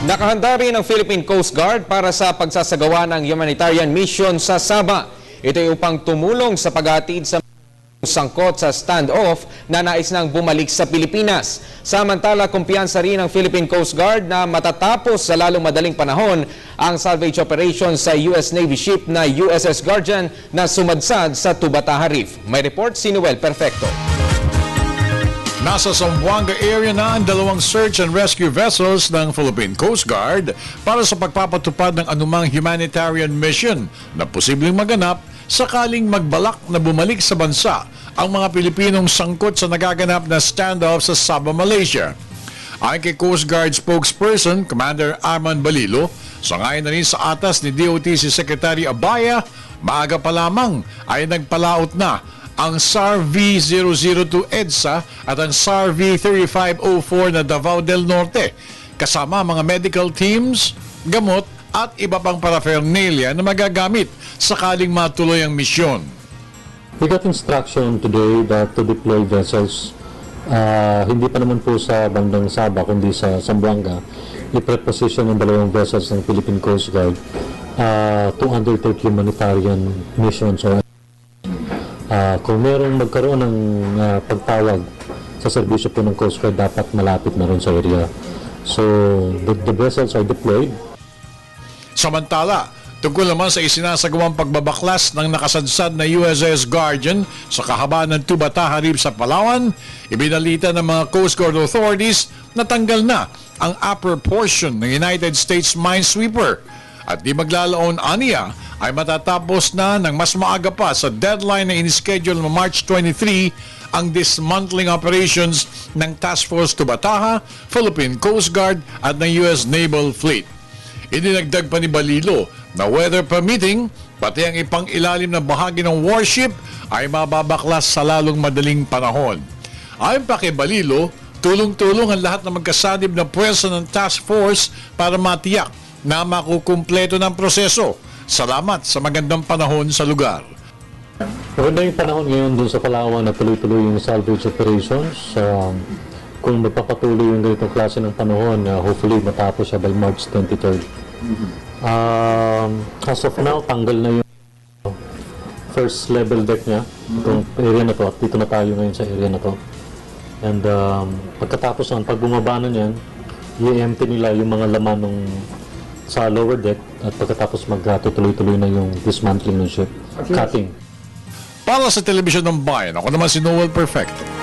Nakahanda rin ang Philippine Coast Guard para sa pagsasagawa ng humanitarian mission sa Sabah. Ito ay upang tumulong sa paghatid sa sangkot sa standoff na nais nang bumalik sa Pilipinas. Samantala, kumpiyansa rin ang Philippine Coast Guard na matatapos sa lalong madaling panahon ang salvage operation sa US Navy ship na USS Guardian na sumadsad sa Tubataha Reef. May report si Noel Perfecto. Nasa Zamboanga area na ang dalawang search and rescue vessels ng Philippine Coast Guard para sa pagpapatupad ng anumang humanitarian mission na posibleng maganap sakaling magbalak na bumalik sa bansa ang mga Pilipinong sangkot sa nagaganap na standoff sa Sabah, Malaysia. Ayon kay Coast Guard spokesperson Commander Arman Balilo, sangayon na rin sa atas ni DOTC Secretary Abaya, maaga pa lamang ay nagpalaot na ang SAR V002 EDSA at ang SAR V3504 na Davao del Norte, kasama mga medical teams, gamot at iba pang paraphernalia na magagamit sakaling matuloy ang misyon. We got instruction today that to deploy vessels, hindi pa naman po sa bandang Sabah kundi sa Zamboanga, i-preposition ng dalawang vessels ng Philippine Coast Guard to undertake humanitarian missions. So, kung merong magkaroon ng pagtawag sa serbisyo po ng Coast Guard, dapat malapit na rin sa area. So, the vessels are deployed. Samantala, tungkol naman sa isinasagawang pagbabaklas ng nakasadsad na USS Guardian sa kahabaan ng Tubataha Reef sa Palawan, ibinalita ng mga Coast Guard authorities na tanggal na ang upper portion ng United States Minesweeper at di maglalaon aniya ay matatapos na ng mas maaga pa sa deadline na in-schedule na March 23 ang dismantling operations ng Task Force Tubataha, Philippine Coast Guard at ng US Naval Fleet. Idinagdag pa ni Balilo na weather permitting, pati ang ipang-ilalim na bahagi ng warship ay mababaklas sa lalong madaling panahon. Ayon pa kay Balilo, tulong-tulong ang lahat ng magkasanib na pwersa ng task force para matiyak na makukumpleto ng proseso. Salamat sa magandang panahon sa lugar. Maganda yung panahon ngayon dun sa Palawan na tuloy-tuloy yung salvage operations. Kung magpapatuloy yung ganitong klase ng panahon, hopefully matapos siya by March 23rd. As of now, tanggal na yung first level deck niya, itong area na to, at dito na tayo ngayon sa area na to. And pagkatapos ng pag bumaba na niyan, i-empty nila yung mga laman ng sa lower deck at pagkatapos magtutuloy-tuloy na yung dismantling ng ship, cutting. Para sa Telebisyon ng Bayan, ako naman si Noel Perfecto.